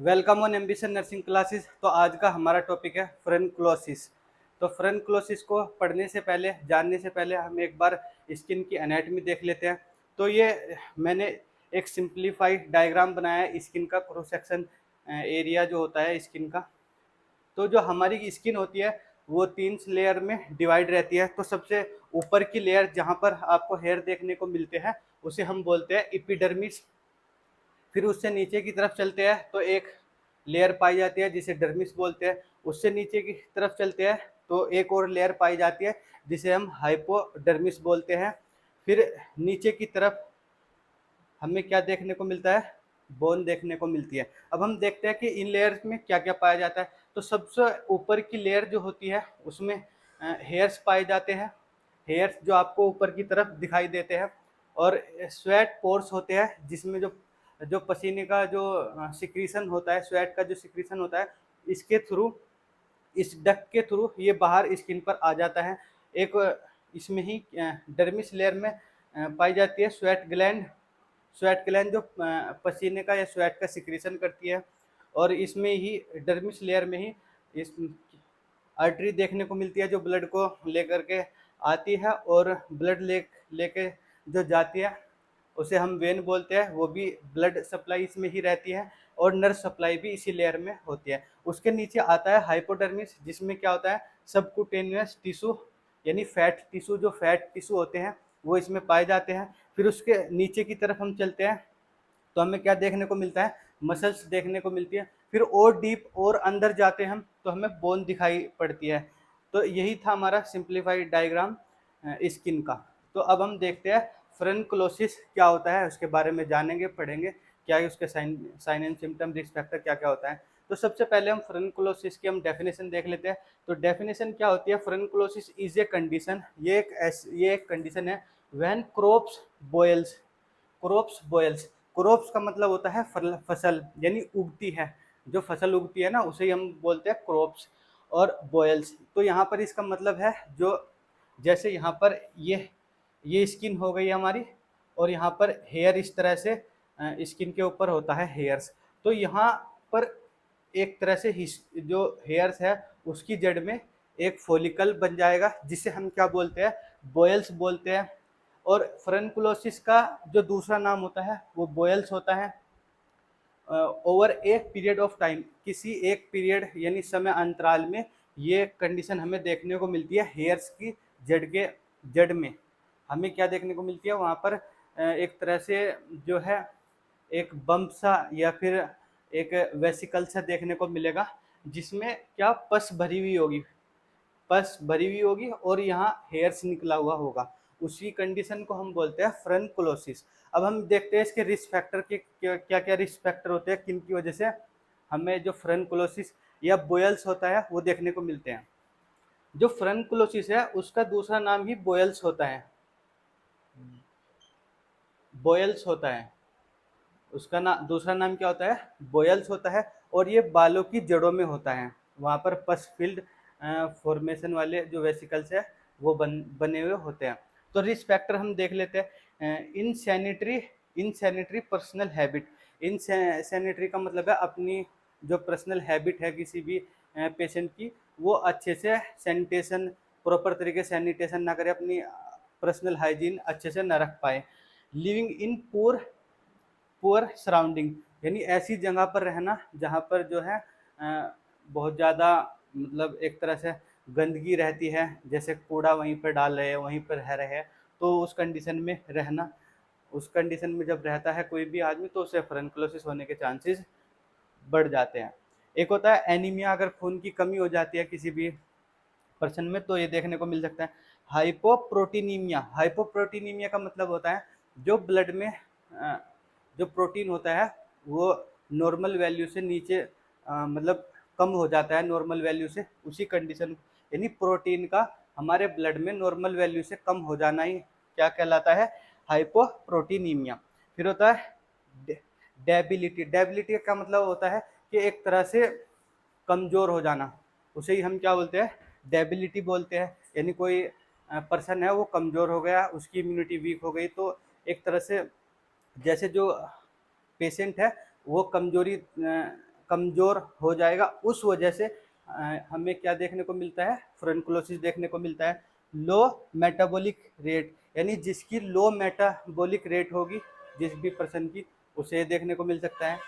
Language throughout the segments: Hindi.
Welcome on ambition nursing classes. तो आज का हमारा टॉपिक है फ्रेनक्लोसिस। तो फ्रेनक्लोसिस को पढ़ने से पहले, जानने से पहले हम एक बार स्किन की एनाटॉमी देख लेते हैं। तो ये मैंने एक सिंप्लीफाइड डायग्राम बनाया है स्किन का क्रॉस सेक्शन एरिया जो होता है स्किन का। तो जो हमारी स्किन होती है वो 3 लेयर में डिवाइड रहती है। तो सबसे ऊपर की लेयर जहाँ पर आपको हेयर देखने को मिलते हैं उसे हम बोलते हैं एपिडर्मिस। फिर उससे नीचे की तरफ चलते हैं तो एक लेयर पाई जाती है जिसे डर्मिस बोलते हैं। उससे नीचे की तरफ चलते हैं तो एक और लेयर पाई जाती है जिसे हम हाइपोडर्मिस बोलते हैं। फिर नीचे की तरफ हमें क्या देखने को मिलता है, बोन देखने को मिलती है। अब हम देखते हैं कि इन लेयर्स में क्या क्या पाया जाता है। तो सबसे ऊपर की लेयर जो होती है उसमें हेयर्स पाए जाते हैं, हेयर्स जो आपको ऊपर की तरफ दिखाई देते हैं। और स्वेट पोर्स होते हैं जिसमें जो जो पसीने का जो सिक्रीशन होता है, स्वेट का जो सिक्रीशन होता है, इसके थ्रू, इस डक्ट के थ्रू ये बाहर स्किन पर आ जाता है। एक इसमें ही डर्मिस लेयर में पाई जाती है स्वेट ग्लैंड। स्वेट ग्लैंड जो पसीने का या स्वेट का सिक्रीशन करती है। और इसमें ही डर्मिस लेयर में ही इस आर्टरी देखने को मिलती है जो ब्लड को लेकर के आती है, और ब्लड लेके जो जाती है उसे हम वेन बोलते हैं। वो भी ब्लड सप्लाई इसमें ही रहती है, और नर्व सप्लाई भी इसी लेयर में होती है। उसके नीचे आता है हाइपोडर्मिस, जिसमें क्या होता है, सबक्यूटेनियस टिश्यू यानी फैट टिश्यू, जो फैट टिश्यू होते हैं वो इसमें पाए जाते हैं। फिर उसके नीचे की तरफ हम चलते हैं तो हमें क्या देखने को मिलता है, मसल्स देखने को मिलती है। फिर और डीप और अंदर जाते हैं हम तो हमें बोन दिखाई पड़ती है। तो यही था हमारा सिंप्लीफाइड डायग्राम स्किन का। तो अब हम देखते हैं फ्रेनक्लोसिस क्या होता है, उसके बारे में जानेंगे, पढ़ेंगे क्या है उसके sign and symptom, risk factor क्या क्या होता है। तो सबसे पहले हम फ्रेनक्लोसिस की हम डेफिनेशन देख लेते हैं। तो डेफिनेशन क्या होती है, फ्रेनक्लोसिस इज ए कंडीशन, ये एक कंडीशन है when crops boils. Crops, crops का मतलब होता है फसल, यानी उगती है, जो फसल उगती है ना उसे ही हम बोलते हैं क्रॉप्स। और बॉयल्स, तो यहाँ पर इसका मतलब है जो, जैसे यहाँ पर ये स्किन हो गई हमारी, और यहाँ पर हेयर इस तरह से स्किन के ऊपर होता है हेयर्स। तो यहाँ पर एक तरह से जो हेयर्स है उसकी जड़ में एक फॉलिकल बन जाएगा जिसे हम क्या बोलते हैं, बॉयल्स बोलते हैं। और फ्रेनक्लोसिस का जो दूसरा नाम होता है वो बॉयल्स होता है। ओवर एक पीरियड ऑफ टाइम, किसी एक पीरियड यानी समय अंतराल में ये कंडीशन हमें देखने को मिलती है। हेयर्स की जड़ में हमें क्या देखने को मिलती है, वहाँ पर एक तरह से जो है एक बम्प सा या फिर एक वेसिकल सा देखने को मिलेगा, जिसमें क्या पस भरी हुई होगी और यहाँ हेयर्स निकला हुआ होगा। उसी कंडीशन को हम बोलते हैं फ्रेनक्लोसिस। अब हम देखते हैं इसके रिस्क फैक्टर के क्या क्या रिस्क फैक्टर होते हैं, किन की वजह से हमें जो फ्रेनक्लोसिस या बोयल्स होता है वो देखने को मिलते हैं। जो फ्रेनक्लोसिस है उसका दूसरा नाम ही बोयल्स होता है, बोयल्स होता है। उसका दूसरा नाम क्या होता है, बोयल्स होता है। और ये बालों की जड़ों में होता है, वहाँ पर पस फील्ड फॉर्मेशन वाले जो वेसिकल्स है वो बने हुए होते हैं। तो रिस्क फैक्टर हम देख लेते हैं। इनसैनिटरी पर्सनल हैबिट। इनसैनिटरी का मतलब है अपनी जो पर्सनल हैबिट है किसी भी पेशेंट की, वो अच्छे से सैनिटेशन, प्रॉपर तरीके से सैनिटेशन ना करे, अपनी पर्सनल हाइजीन अच्छे से न रख पाए। लिविंग इन पुअर सराउंडिंग, यानी ऐसी जगह पर रहना जहाँ पर जो है बहुत ज़्यादा, मतलब एक तरह से गंदगी रहती है, जैसे कूड़ा वहीं पर डाल रहे हैं, वहीं पर रह रहे हैं, तो उस कंडीशन में रहना। उस कंडीशन में जब रहता है कोई भी आदमी तो उसे फ्रेनक्लोसिस होने के चांसेस बढ़ जाते हैं। एक होता है एनीमिया, अगर खून की कमी हो जाती है किसी भी पर्सन में तो ये देखने को मिल सकता है। हाइपोप्रोटीनीमिया, हाइपोप्रोटीनीमिया का मतलब होता है जो ब्लड में जो प्रोटीन होता है वो नॉर्मल वैल्यू से नीचे, मतलब कम हो जाता है नॉर्मल वैल्यू से, उसी कंडीशन, यानी प्रोटीन का हमारे ब्लड में नॉर्मल वैल्यू से कम हो जाना ही क्या कहलाता है, हाइपोप्रोटीनीमिया। फिर होता है डेबिलिटी। डेबिलिटी का मतलब होता है कि एक तरह से कमज़ोर हो जाना, उसे ही हम क्या बोलते हैं, डेबिलिटी बोलते हैं। यानी कोई पर्सन है वो कमज़ोर हो गया, उसकी इम्यूनिटी वीक हो गई, तो एक तरह से जैसे जो पेशेंट है वो कमज़ोर हो जाएगा। उस वजह से हमें क्या देखने को मिलता है, फ्रेनक्लोसिस देखने को मिलता है। लो मेटाबॉलिक रेट, यानी जिसकी लो मेटाबॉलिक रेट होगी जिस भी पर्सन की, उसे देखने को मिल सकता है।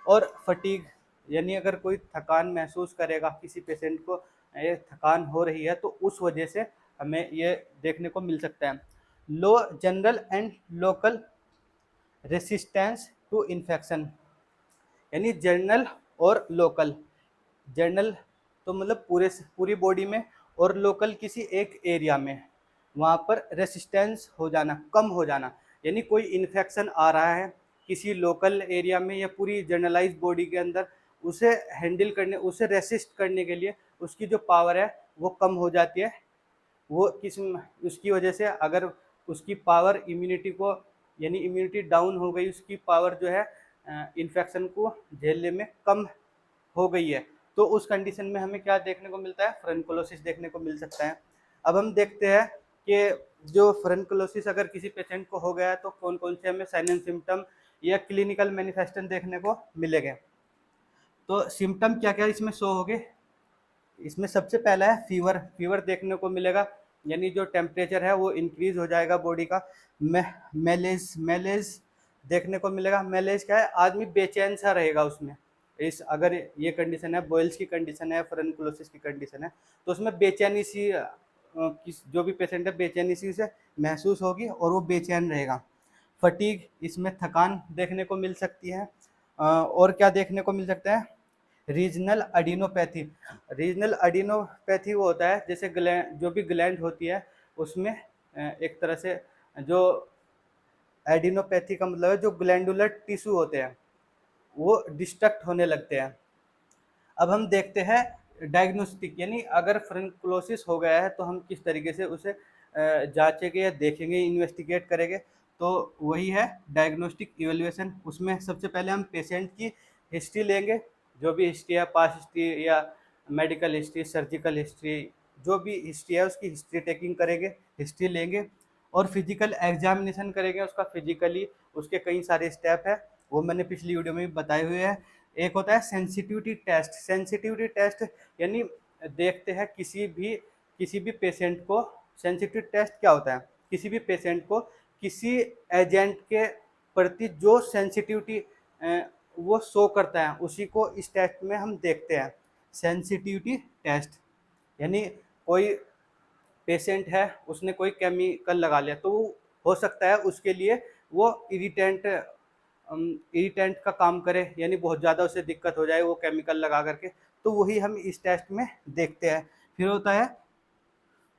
और फटीग, यानी अगर कोई थकान महसूस करेगा, किसी पेशेंट को ये थकान हो रही है, तो उस वजह से हमें ये देखने को मिल सकता है। Low general and local resistance to infection, यानी जर्नल और लोकल। जर्नल तो मतलब पूरी बॉडी में, और लोकल किसी एक एरिया में, वहाँ पर रेसिस्टेंस हो जाना, कम हो जाना, यानी कोई इन्फेक्शन आ रहा है किसी लोकल एरिया में या पूरी जर्नलाइज बॉडी के अंदर, उसे हैंडल करने, उसे रेसिस्ट करने के लिए उसकी जो पावर है वो कम हो जाती है। वो किस उसकी वजह से अगर उसकी पावर इम्यूनिटी को, यानी इम्यूनिटी डाउन हो गई, उसकी पावर जो है इन्फेक्शन को झेलने में कम हो गई है, तो उस कंडीशन में हमें क्या देखने को मिलता है, फ्रेनक्लोसिस देखने को मिल सकता है। अब हम देखते हैं कि जो फ्रेनक्लोसिस अगर किसी पेशेंट को हो गया है तो कौन कौन से हमें साइन एंड सिम्टम या क्लिनिकल मैनिफेस्टेशन देखने को मिलेंगे। तो सिम्टम क्या क्या इसमें शो हो गए, इसमें सबसे पहला है फीवर। फीवर देखने को मिलेगा, यानी जो टेम्परेचर है वो इंक्रीज हो जाएगा बॉडी का। मैलेज देखने को मिलेगा। मैलेज क्या है, आदमी बेचैन सा रहेगा उसमें। इस अगर ये कंडीशन है, बॉयल्स की कंडीशन है, फ्रेनक्लोसिस की कंडीशन है, तो उसमें बेचैनी सी जो भी पेशेंट है बेचैनी सी उसे महसूस होगी और वो बेचैन रहेगा। फटीग, इसमें थकान देखने को मिल सकती है। और क्या देखने को मिल सकता है, रीजनल एडिनोपैथी। रीजनल एडिनोपैथी वो होता है जैसे ग्लैंड, जो भी ग्लैंड होती है उसमें एक तरह से जो एडिनोपैथी का मतलब है जो ग्लैंडुलर टिश्यू होते हैं वो डिस्ट्रक्ट होने लगते हैं। अब हम देखते हैं डायग्नोस्टिक, यानी अगर फ्रेनक्लोसिस हो गया है तो हम किस तरीके से उसे जांचेंगे या देखेंगे, इन्वेस्टिगेट करेंगे। तो वही है डायग्नोस्टिक इवेल्युएशन। उसमें सबसे पहले हम पेशेंट की हिस्ट्री लेंगे, जो भी हिस्ट्री है, पास्ट हिस्ट्री या मेडिकल हिस्ट्री, सर्जिकल हिस्ट्री, जो भी हिस्ट्री है उसकी हिस्ट्री टेकिंग करेंगे, हिस्ट्री लेंगे और फिजिकल एग्जामिनेशन करेंगे उसका। फिजिकली उसके कई सारे स्टेप है, वो मैंने पिछली वीडियो में भी बताए हुए हैं। एक होता है सेंसिटिविटी टेस्ट। सेंसिटिविटी टेस्ट यानी देखते हैं किसी भी पेशेंट को, सेंसिटिविटी टेस्ट क्या होता है, किसी भी पेशेंट को किसी एजेंट के प्रति जो सेंसिटिविटी वो शो करता है उसी को इस टेस्ट में हम देखते हैं, सेंसिटिविटी टेस्ट। यानी कोई पेशेंट है, उसने कोई केमिकल लगा लिया तो हो सकता है उसके लिए वो इरिटेंट का काम करे, यानी बहुत ज़्यादा उसे दिक्कत हो जाए वो केमिकल लगा करके, तो वही हम इस टेस्ट में देखते हैं। फिर होता है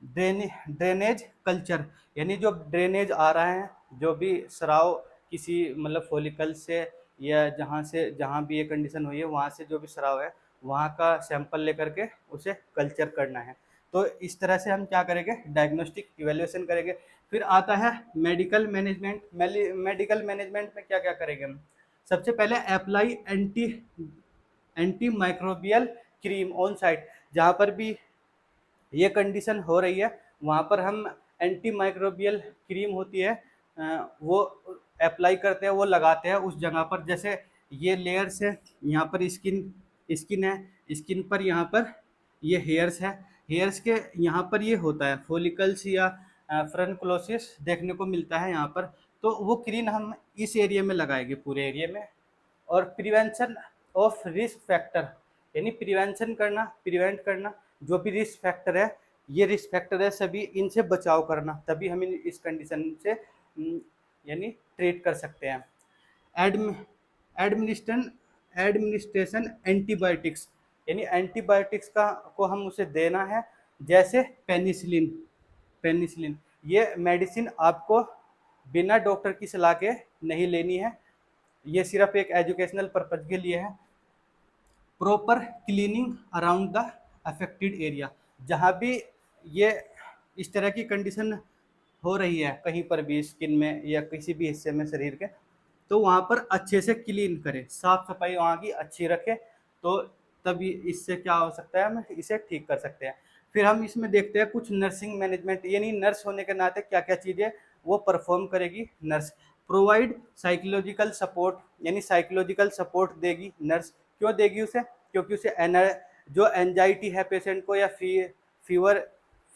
ड्रेनेज कल्चर, यानी जो ड्रेनेज आ रहा है, जो भी स्राव किसी मतलब फॉलिकल से या जहाँ भी ये कंडीशन हुई है वहाँ से जो भी स्राव है वहाँ का सैंपल लेकर के उसे कल्चर करना है। तो इस तरह से हम क्या करेंगे, डायग्नोस्टिक इवेल्युएशन करेंगे। फिर आता है मेडिकल मैनेजमेंट। मेडिकल मैनेजमेंट में क्या क्या करेंगे हम, सबसे पहले apply anti microbial cream on site. जहाँ पर भी ये कंडीशन हो रही है वहाँ पर हम एंटी माइक्रोबियल क्रीम होती है वो अप्लाई करते हैं, वो लगाते हैं उस जगह पर। जैसे ये लेयर्स है, यहाँ पर स्किन है, स्किन पर यहाँ पर ये हेयर्स है, हेयर्स के यहाँ पर ये होता है फॉलिकल्स या फ्रेनक्लोसिस देखने को मिलता है यहाँ पर। तो वो क्रीम हम इस एरिया में लगाएंगे, पूरे एरिया में। और प्रिवेंशन ऑफ रिस्क फैक्टर, यानी प्रिवेंशन करना, प्रिवेंट करना जो भी रिस्क फैक्टर है, ये रिस्क फैक्टर है सभी, इनसे बचाव करना, तभी हम इस कंडीशन से यानी ट्रीट कर सकते हैं। एडमिनिस्ट्रेशन एडमिनिस्ट्रेशन एंटीबायोटिक्स, यानी एंटीबायोटिक्स का को हम उसे देना है, जैसे पेनिसिलिन। पेनिसिलिन ये मेडिसिन आपको बिना डॉक्टर की सलाह के नहीं लेनी है, ये सिर्फ एक एजुकेशनल पर्पज के लिए है। Proper cleaning around the affected area, जहाँ भी ये इस तरह की कंडीशन हो रही है कहीं पर भी स्किन में या किसी भी हिस्से में शरीर के, तो वहाँ पर अच्छे से क्लीन करें, साफ सफाई वहाँ की अच्छी रखें, तो तभी इससे क्या हो सकता है, हम इसे ठीक कर सकते हैं। फिर हम इसमें देखते हैं कुछ नर्सिंग मैनेजमेंट, यानी नर्स होने के नाते क्या क्या चीज़ें वो परफॉर्म करेगी नर्स। प्रोवाइड साइकोलॉजिकल सपोर्ट, यानी साइकोलॉजिकल सपोर्ट देगी नर्स क्यों देगी उसे? क्योंकि उसे जो एंजाइटी है पेशेंट को या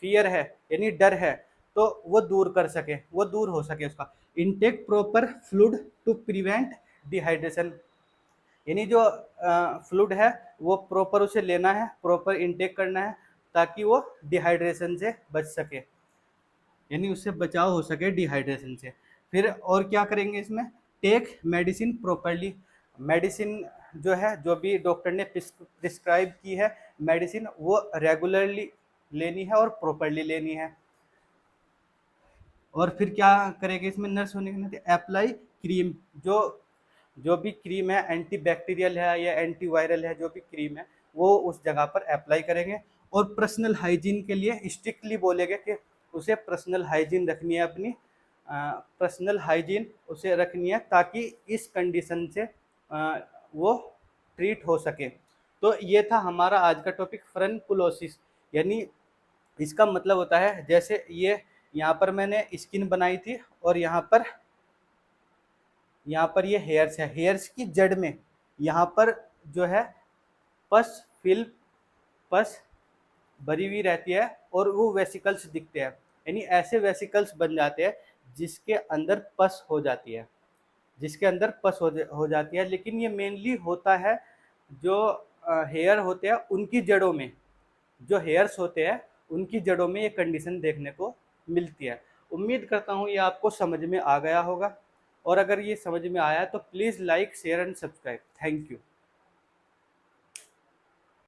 फियर है यानी डर है, तो वो दूर कर सके, वो दूर हो सके उसका। Intake proper fluid to prevent dehydration, यानी जो फ्लूइड है वो प्रॉपर उसे लेना है, प्रॉपर इनटेक करना है ताकि वो डिहाइड्रेशन से बच सके, यानी उससे बचाव हो सके डिहाइड्रेशन से। फिर और क्या करेंगे इसमें? टेक मेडिसिन प्रॉपरली, मेडिसिन जो है, जो भी डॉक्टर ने प्रिस्क्राइब की है मेडिसिन, वो रेगुलरली लेनी है और प्रॉपरली लेनी है। और फिर क्या करेंगे इसमें नर्स होने के नाते? अप्लाई क्रीम, जो भी क्रीम है, एंटी बैक्टीरियल है या एंटी वायरल है, जो भी क्रीम है वो उस जगह पर अप्लाई करेंगे। और पर्सनल हाइजीन के लिए स्ट्रिक्टली बोलेंगे कि उसे पर्सनल हाइजीन रखनी है, अपनी पर्सनल हाइजीन उसे रखनी है ताकि इस कंडीशन से वो ट्रीट हो सके। तो ये था हमारा आज का टॉपिक फ्रनकुलोसिस, यानी इसका मतलब होता है जैसे ये यहाँ पर मैंने स्किन बनाई थी और यहाँ पर ये हेयर्स है, हेयर्स की जड़ में यहाँ पर जो है पस भरी हुई रहती है और वो वेसिकल्स दिखते हैं, यानी ऐसे वेसिकल्स बन जाते हैं जिसके अंदर पस हो जाती है, हो जाती है। लेकिन ये मेनली होता है जो हेयर होते हैं उनकी जड़ों में, जो हेयर्स होते हैं उनकी जड़ों में ये कंडीशन देखने को मिलती है। उम्मीद करता हूँ ये आपको समझ में आ गया होगा, और अगर ये समझ में आया तो please like share and subscribe. Thank you.